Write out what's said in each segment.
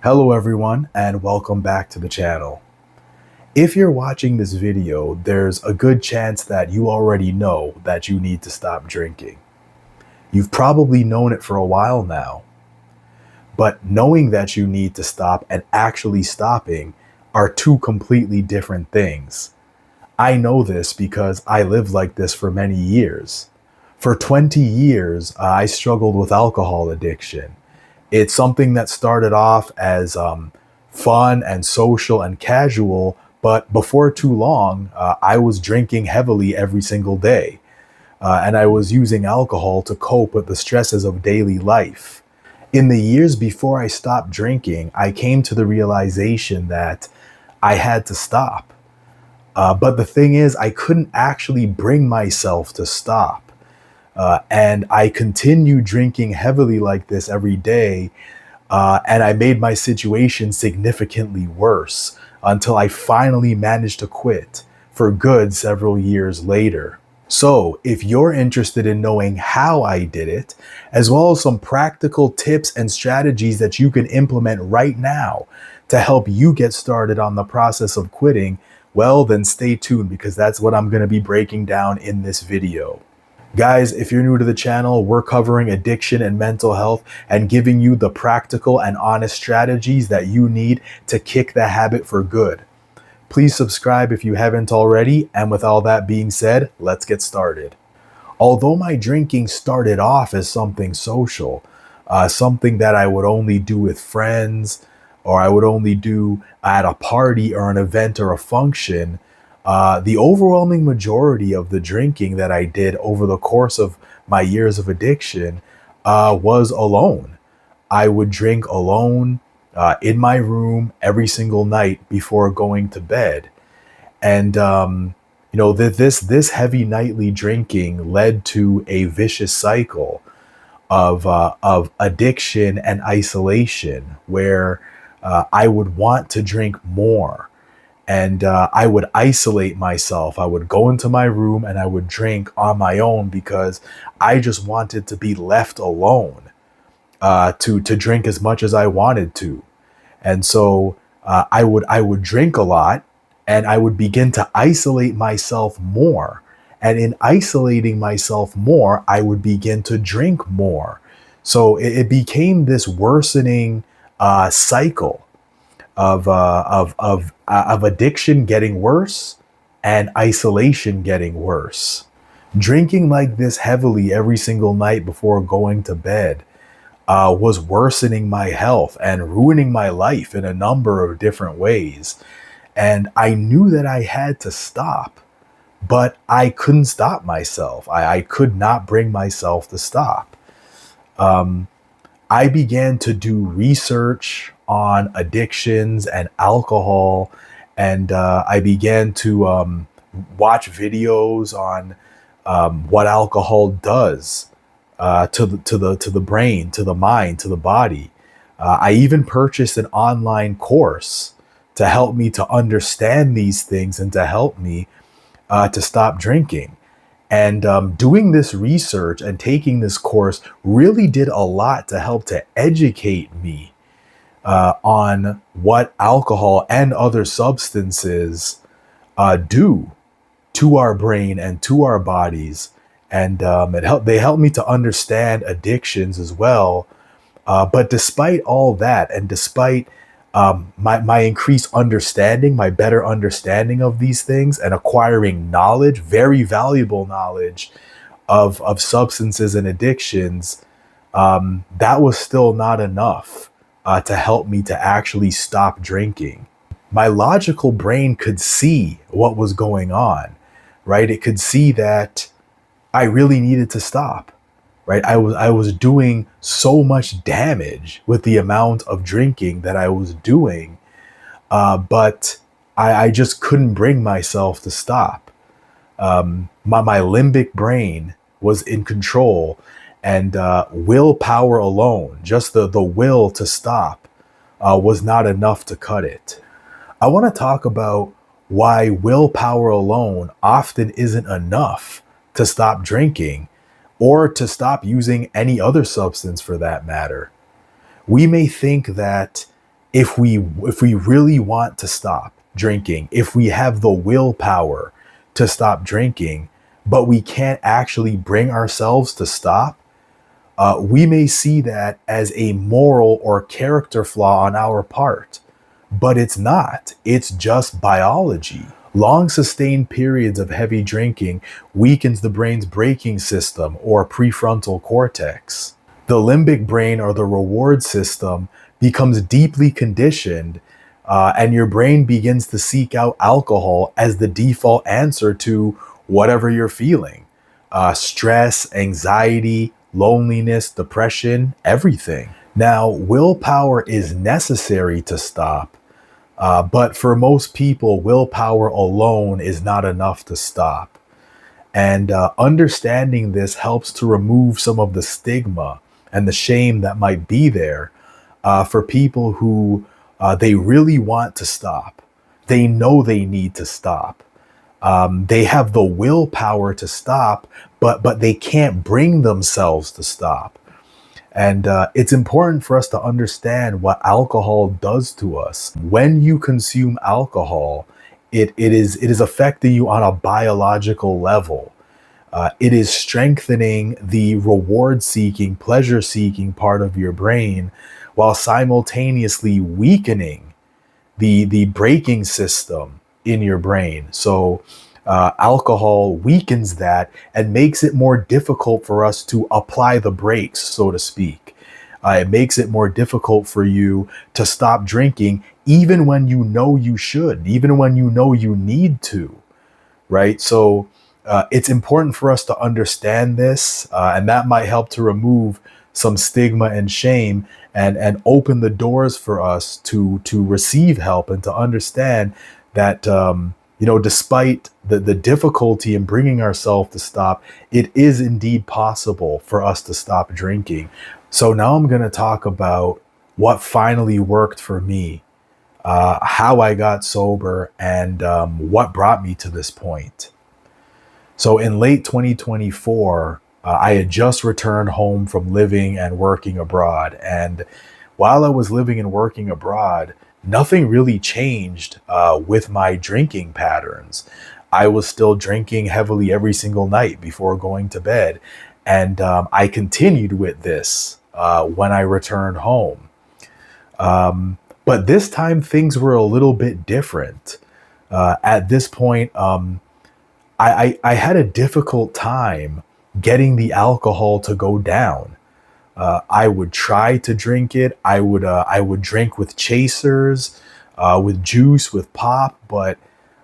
Hello everyone and welcome back to the channel. If you're watching this video, there's a good chance that you already know that you need to stop drinking. You've probably known it for a while now, but knowing that you need to stop and actually stopping are two completely different things. I know this because I lived like this for many years. For 20 years, I struggled with alcohol addiction. It's something that started off as fun and social and casual, but before too long, I was drinking heavily every single day. And I was using alcohol to cope with the stresses of daily life. In the years before I stopped drinking, I came to the realization that I had to stop. But the thing is, I couldn't actually bring myself to stop. And I continued drinking heavily like this every day. And I made my situation significantly worse until I finally managed to quit for good several years later. So, if you're interested in knowing how I did it, as well as some practical tips and strategies that you can implement right now to help you get started on the process of quitting, well, then stay tuned because that's what I'm going to be breaking down in this video. Guys, if you're new to the channel, we're covering addiction and mental health and giving you the practical and honest strategies that you need to kick the habit for good. Please subscribe if you haven't already, and with all that being said, let's get started. Although my drinking started off as something social, something that I would only do with friends, or I would only do at a party or an event or a function, the overwhelming majority of the drinking that I did over the course of my years of addiction was alone. I would drink alone in my room every single night before going to bed. And, this heavy nightly drinking led to a vicious cycle of addiction and isolation where I would want to drink more. And I would isolate myself. I would go into my room and I would drink on my own because I just wanted to be left alone to drink as much as I wanted to. And so I would drink a lot and I would begin to isolate myself more. And in isolating myself more, I would begin to drink more. So it became this worsening cycle of addiction getting worse and isolation getting worse. Drinking like this heavily every single night before going to bed was worsening my health and ruining my life in a number of different ways. And I knew that I had to stop, but I couldn't stop myself. I could not bring myself to stop. I began to do research on addictions and alcohol, and I began to watch videos on what alcohol does to the brain, to the mind, to the body. I even purchased an online course to help me to understand these things and to help me to stop drinking. And doing this research and taking this course really did a lot to help to educate me on what alcohol and other substances do to our brain and to our bodies. And they helped me to understand addictions as well. But despite all that, and despite my increased understanding, my better understanding of these things and acquiring knowledge, very valuable knowledge of substances and addictions, that was still not enough to help me to actually stop drinking. My logical brain could see what was going on, right? It could see that I really needed to stop, right? I was doing so much damage with the amount of drinking that I was doing, but I just couldn't bring myself to stop. My limbic brain was in control, and willpower alone, just the will to stop, was not enough to cut it. I want to talk about why willpower alone often isn't enough to stop drinking or to stop using any other substance for that matter. We may think that if we really want to stop drinking, if we have the willpower to stop drinking, but we can't actually bring ourselves to stop, we may see that as a moral or character flaw on our part, but it's not. It's just biology. Long sustained periods of heavy drinking weakens the brain's braking system or prefrontal cortex. The limbic brain, or the reward system, becomes deeply conditioned, and your brain begins to seek out alcohol as the default answer to whatever you're feeling: stress, anxiety, loneliness, depression, everything. Now, willpower is necessary to stop, but for most people, willpower alone is not enough to stop. And understanding this helps to remove some of the stigma and the shame that might be there for people who they really want to stop. They know they need to stop. They have the willpower to stop, but they can't bring themselves to stop. And it's important for us to understand what alcohol does to us. When you consume alcohol, it is affecting you on a biological level. It is strengthening the reward seeking, pleasure seeking part of your brain, while simultaneously weakening the braking system in your brain. So alcohol weakens that and makes it more difficult for us to apply the brakes, so to speak. It makes it more difficult for you to stop drinking, even when you know you should, even when you know you need to, right? So it's important for us to understand this, and that might help to remove some stigma and shame, and open the doors for us to receive help and to understand that despite the difficulty in bringing ourselves to stop, it is indeed possible for us to stop drinking. So now I'm going to talk about what finally worked for me, how I got sober, and what brought me to this point. So in late 2024, I had just returned home from living and working abroad. And while I was living and working abroad, nothing really changed with my drinking patterns. I was still drinking heavily every single night before going to bed. And I continued with this when I returned home. But this time things were a little bit different. At this point, I had a difficult time getting the alcohol to go down. I would try to drink it. I would drink with chasers, with juice, with pop, but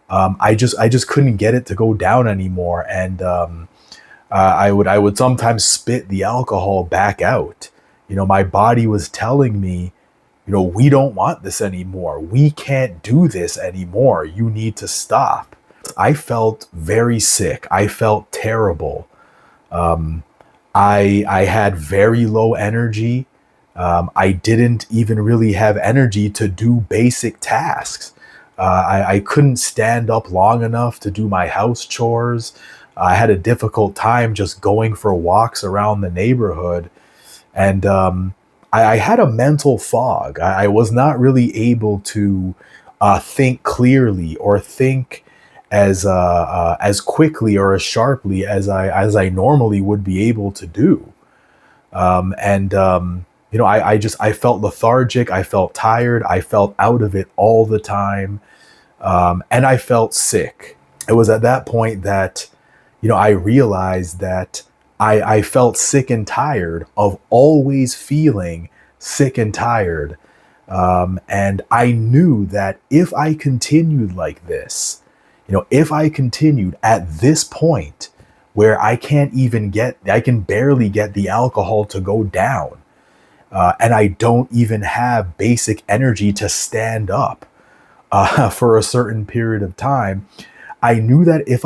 I just couldn't get it to go down anymore. And I would sometimes spit the alcohol back out. My body was telling me, we don't want this anymore. We can't do this anymore. You need to stop. I felt very sick. I felt terrible. I had very low energy. I didn't even really have energy to do basic tasks. I couldn't stand up long enough to do my house chores. I had a difficult time just going for walks around the neighborhood. And I had a mental fog. I was not really able to think clearly or think as quickly or as sharply as I normally would be able to do. I felt lethargic. I felt tired. I felt out of it all the time. And I felt sick. It was at that point that, I realized that I felt sick and tired of always feeling sick and tired. And I knew that if I continued like this, if I continued at this point where I can barely get the alcohol to go down, and I don't even have basic energy to stand up for a certain period of time, I knew that if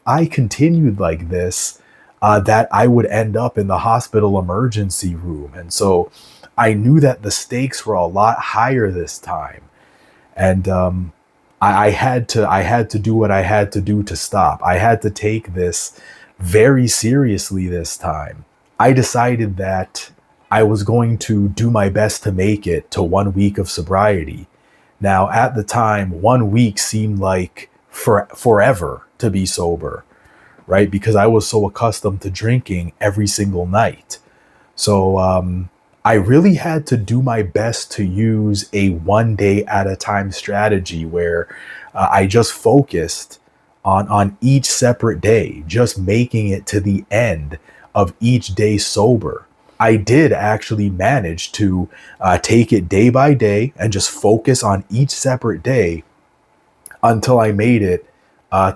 I continued like this, that I would end up in the hospital emergency room. And so I knew that the stakes were a lot higher this time. And I had to do what I had to do to stop. I had to take this very seriously this time. I decided that I was going to do my best to make it to 1 week of sobriety. Now, at the time, 1 week seemed like forever to be sober, right? Because I was so accustomed to drinking every single night. So I really had to do my best to use a 1 day at a time strategy where I just focused on each separate day, just making it to the end of each day sober. I did actually manage to take it day by day and just focus on each separate day until I made it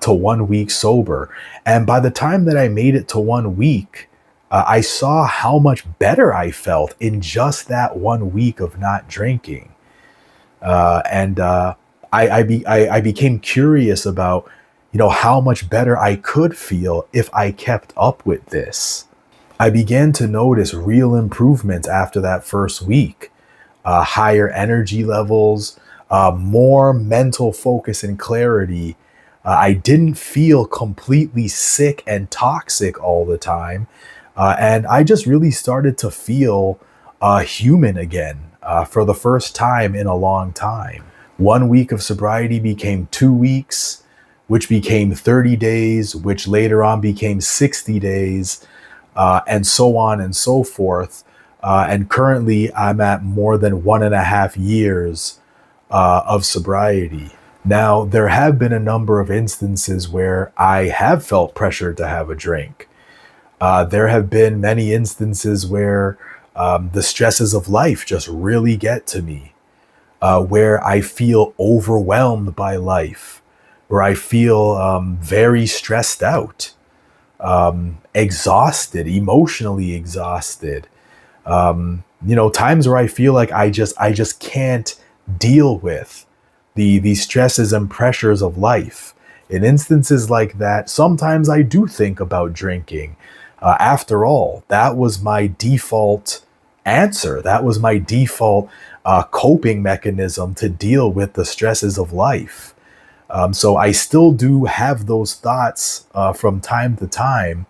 to 1 week sober. And by the time that I made it to 1 week, I saw how much better I felt in just that 1 week of not drinking. And I became curious about, how much better I could feel if I kept up with this. I began to notice real improvements after that first week. Higher energy levels, more mental focus and clarity. I didn't feel completely sick and toxic all the time. And I just really started to feel human again for the first time in a long time. 1 week of sobriety became 2 weeks, which became 30 days, which later on became 60 days, and so on and so forth. And currently, I'm at more than 1.5 years of sobriety. Now, there have been a number of instances where I have felt pressured to have a drink. There have been many instances where the stresses of life just really get to me, where I feel overwhelmed by life, where I feel very stressed out, exhausted, emotionally exhausted. Times where I feel like I just can't deal with the stresses and pressures of life. In instances like that, sometimes I do think about drinking. After all, that was my default answer. That was my default coping mechanism to deal with the stresses of life. So I still do have those thoughts from time to time,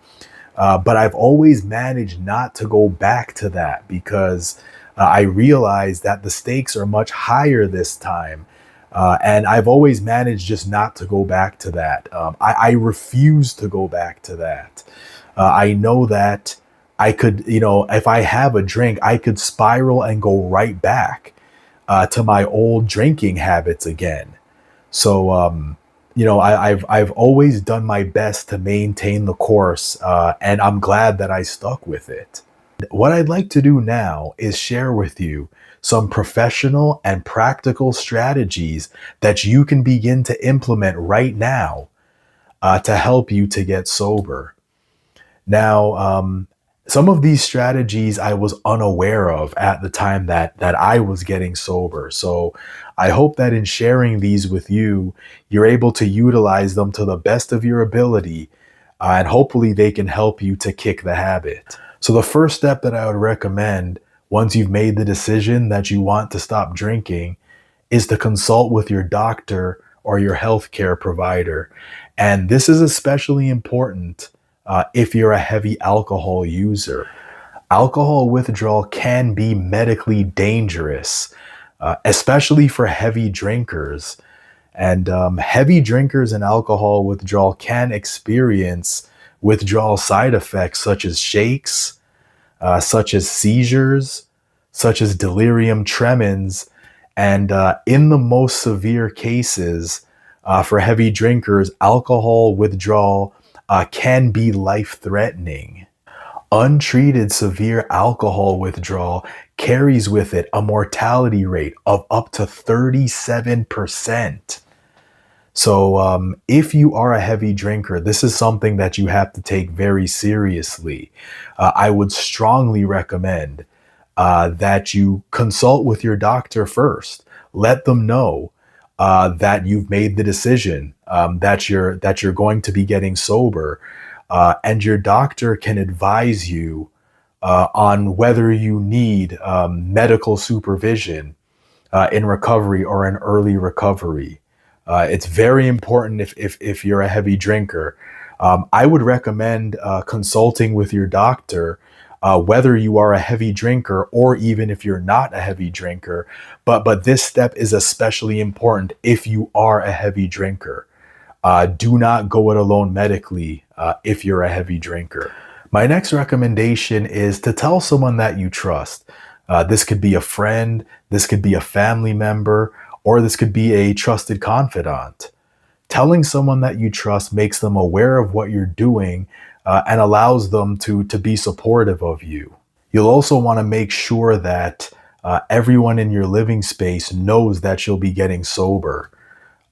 but I've always managed not to go back to that because I realize that the stakes are much higher this time. And I've always managed just not to go back to that. I refuse to go back to that. I know that I could, if I have a drink, I could spiral and go right back to my old drinking habits again. So, I've always done my best to maintain the course, and I'm glad that I stuck with it. What I'd like to do now is share with you some professional and practical strategies that you can begin to implement right now to help you to get sober. Now, some of these strategies I was unaware of at the time that I was getting sober. So I hope that in sharing these with you, you're able to utilize them to the best of your ability, and hopefully they can help you to kick the habit. So the first step that I would recommend once you've made the decision that you want to stop drinking is to consult with your doctor or your healthcare provider. And this is especially important if you're a heavy alcohol user. Alcohol withdrawal can be medically dangerous, especially for heavy drinkers. And heavy drinkers and alcohol withdrawal can experience withdrawal side effects such as shakes, such as seizures, such as delirium tremens, and in the most severe cases, for heavy drinkers, alcohol withdrawal can be life-threatening. Untreated severe alcohol withdrawal carries with it a mortality rate of up to 37%. So if you are a heavy drinker, this is something that you have to take very seriously. I would strongly recommend that you consult with your doctor first. Let them know that you've made the decision, that you're going to be getting sober, and your doctor can advise you on whether you need medical supervision in recovery or in early recovery. It's very important if you're a heavy drinker. I would recommend consulting with your doctor whether you are a heavy drinker or even if you're not a heavy drinker. But this step is especially important if you are a heavy drinker. Do not go it alone medically if you're a heavy drinker. My next recommendation is to tell someone that you trust. This could be a friend, this could be a family member, or this could be a trusted confidant. Telling someone that you trust makes them aware of what you're doing and allows them to be supportive of you. You'll also want to make sure that everyone in your living space knows that you'll be getting sober.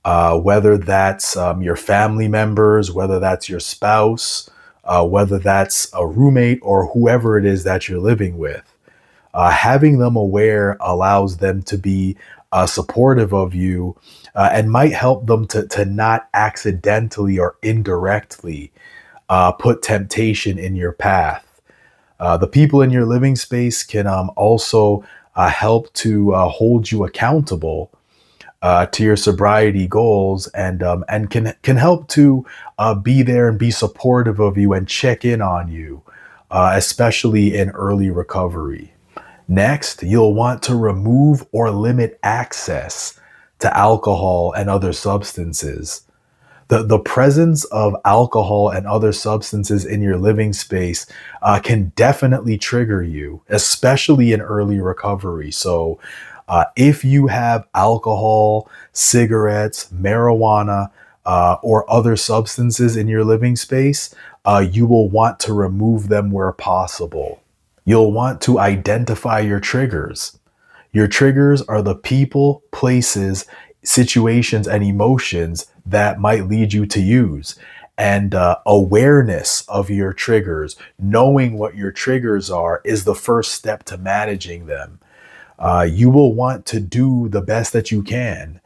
Whether that's your family members, whether that's your spouse, whether that's a roommate or whoever it is that you're living with. Having them aware allows them to be supportive of you and might help them to not accidentally or indirectly put temptation in your path. The people in your living space can also help to hold you accountable to your sobriety goals and can help to be there and be supportive of you and check in on you, especially in early recovery. Next, you'll want to remove or limit access to alcohol and other substances. The presence of alcohol and other substances in your living space can definitely trigger you, especially in early recovery. So if you have alcohol, cigarettes, marijuana, or other substances in your living space, you will want to remove them where possible. You'll want to identify your triggers. Your triggers are the people, places, situations, and emotions that might lead you to use. And awareness of your triggers, knowing what your triggers are, is the first step to managing them. You will want to do the best that you can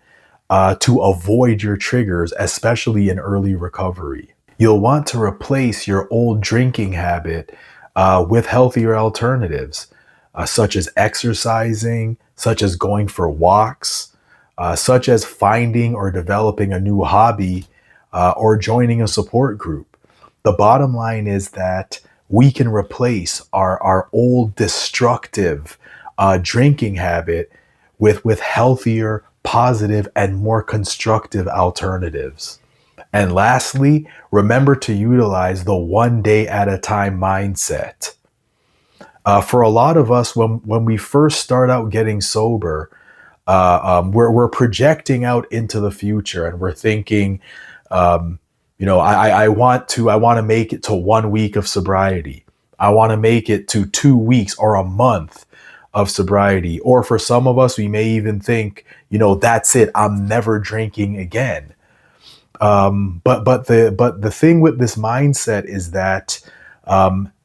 to avoid your triggers, especially in early recovery. You'll want to replace your old drinking habit with healthier alternatives, such as exercising, such as going for walks, such as finding or developing a new hobby, or joining a support group. The bottom line is that we can replace our old destructive drinking habit with healthier, positive, and more constructive alternatives. And lastly, remember to utilize the one day at a time mindset. For a lot of us, when we first start out getting sober, we're projecting out into the future and we're thinking, I want to make it to 1 week of sobriety. I want to make it to 2 weeks or a month of sobriety. Or for some of us, we may even think, that's it. I'm never drinking again. But the thing with this mindset is that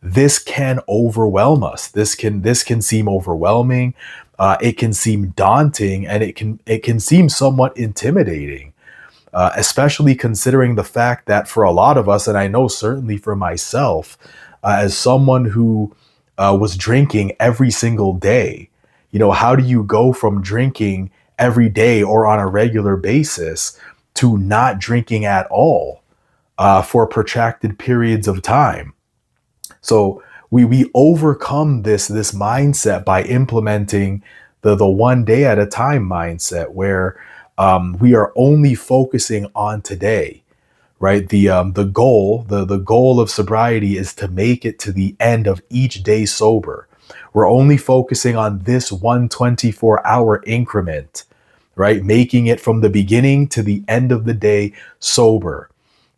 this can overwhelm us. This can seem overwhelming. It can seem daunting, and it can seem somewhat intimidating, especially considering the fact that for a lot of us, and I know certainly for myself, as someone who was drinking every single day, how do you go from drinking every day or on a regular basis to not drinking at all for protracted periods of time? So we overcome this mindset by implementing the one day at a time mindset, where we are only focusing on today, right? The goal of sobriety is to make it to the end of each day sober. We're only focusing on this 124-hour increment, right? Making it from the beginning to the end of the day sober,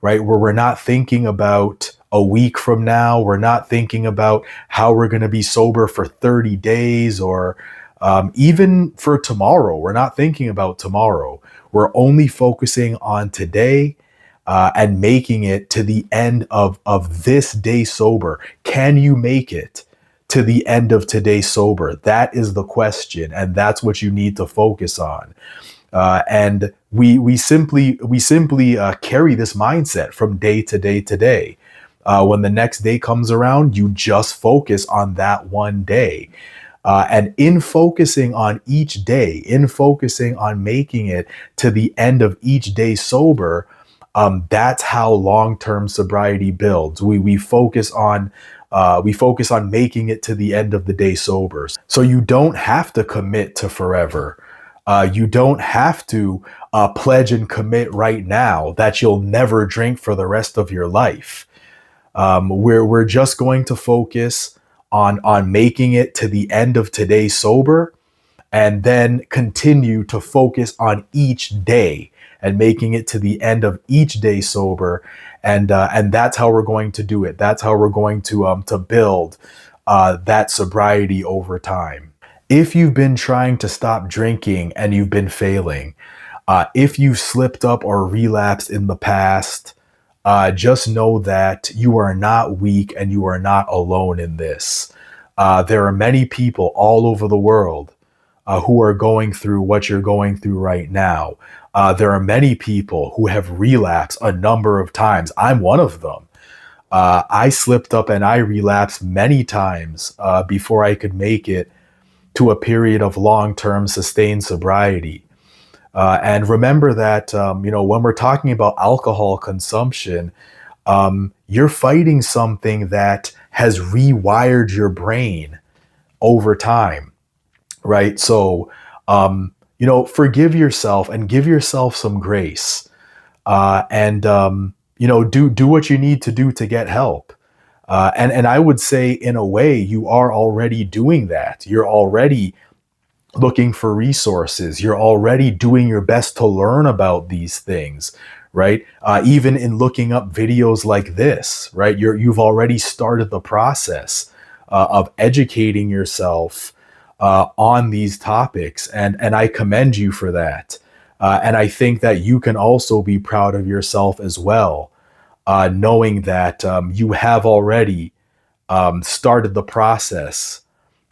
right? Where we're not thinking about a week from now. We're not thinking about how we're going to be sober for 30 days or even for tomorrow. We're not thinking about tomorrow. We're only focusing on today and making it to the end of this day sober. Can you make it to the end of today sober? That is the question, and that's what you need to focus on. And we simply carry this mindset from day to day to day. When the next day comes around, you just focus on that one day. And in focusing on each day, in focusing on making it to the end of each day sober, that's how long-term sobriety builds. We focus on We focus on making it to the end of the day sober. So you don't have to commit to forever. You don't have to pledge and commit right now that you'll never drink for the rest of your life. We're just going to focus on making it to the end of today sober, and then continue to focus on each day and making it to the end of each day sober. And that's how we're going to do it. That's how we're going to build that sobriety over time. If you've been trying to stop drinking and you've been failing, if you've slipped up or relapsed in the past, just know that you are not weak and you are not alone in this. There are many people all over the world who are going through what you're going through right now. There are many people who have relapsed a number of times. I'm one of them. I slipped up and I relapsed many times before I could make it to a period of long-term sustained sobriety. And remember that, when we're talking about alcohol consumption, you're fighting something that has rewired your brain over time, right? So, forgive yourself and give yourself some grace, and do what you need to do to get help. And I would say, in a way, you are already doing that. You're already looking for resources. You're already doing your best to learn about these things, right? Even in looking up videos like this, right? You've already started the process of educating yourself on these topics, and I commend you for that. And I think that you can also be proud of yourself as well, knowing that you have already started the process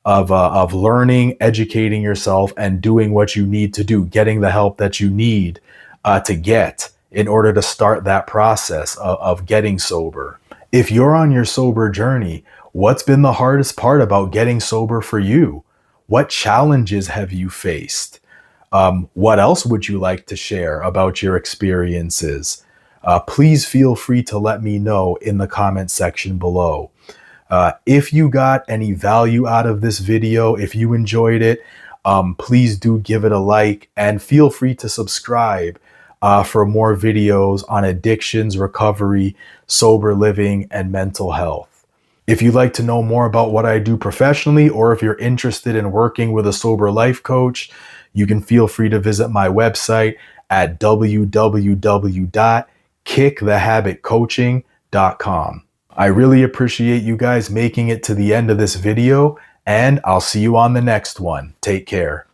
of learning, educating yourself, and doing what you need to do, getting the help that you need to get in order to start that process of getting sober. If you're on your sober journey, what's been the hardest part about getting sober for you? What challenges have you faced? What else would you like to share about your experiences? Please feel free to let me know in the comment section below. If you got any value out of this video, if you enjoyed it, please do give it a like, and feel free to subscribe for more videos on addictions, recovery, sober living, and mental health. If you'd like to know more about what I do professionally, or if you're interested in working with a sober life coach, you can feel free to visit my website at www.kickthehabitcoaching.com. I really appreciate you guys making it to the end of this video, and I'll see you on the next one. Take care.